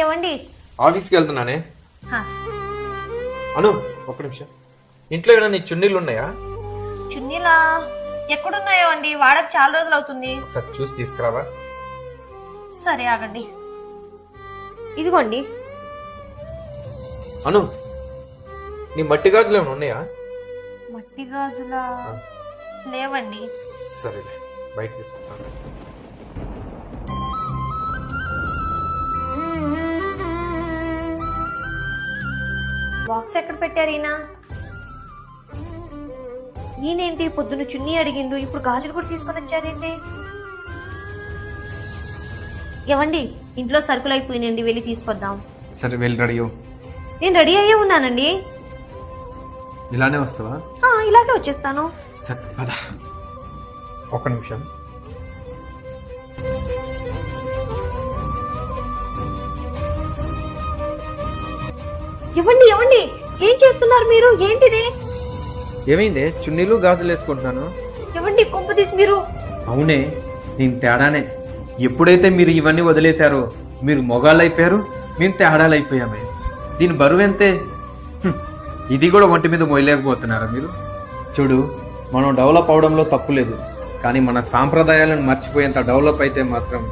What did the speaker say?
ఏమండి? ఆఫీస్కి వెళ్తున్నానే. హా. అను ఒక్క నిమిషం, ఇంట్లో ఏమైనా నీ చున్నీళ్ళు ఉన్నాయా? చున్నీలా ఎక్కడున్నాయో అండి, వాడక చాలా రోజులు అవుతుంది. ఒకసారి చూసి తీసుకురావా? సరే ఆగండి, ఇదిగోండి. అను, నీ మట్టి గాజులు ఏమైనా ఉన్నాయా? మట్టి గాజులా లేవండి. సరేలే, బయట తీసుకుంటాను. బాక్స్ ఎక్కడ పెట్టారు ఈయన? ఈయనేంటి పొద్దున్న చున్నీ అడిగిండు, ఇప్పుడు గాజులు కూడా తీసుకొని వచ్చారేంటి? ఏవండి, ఇంట్లో సరుకులు అయిపోయినాయండి, వెళ్ళి తీసుకొద్దాం. సరే వెళ్ళి రెడీ అవ్వు. నేను రెడీ అయ్యే ఉన్నానండి. ఇలానే వస్తావా? ఇలాగే వచ్చేస్తాను. సరే పద. ఒక్క నిమిషం. ఇవ్వండి ఇవ్వండి, ఏం చేస్తున్నారు మీరు? ఏంటిది? ఏమైంది? చున్నీలు గాజులు వేసుకుంటున్నాను. ఇవ్వండి, కొంప తీసి మీరు. అవునే, నేను తేడానే. ఎప్పుడైతే మీరు ఇవన్నీ వదిలేశారో మీరు మొగాళ్ళు అయిపోయారు, మేము తేడాలు అయిపోయామే. దీని బరువు ఎంతే? ఇది కూడా ఒంటి మీద మోయలేకపోతున్నారా మీరు? చూడు, మనం డెవలప్ అవడంలో తప్పు లేదు, కానీ మన సాంప్రదాయాలను మర్చిపోయేంత డెవలప్ అయితే మాత్రం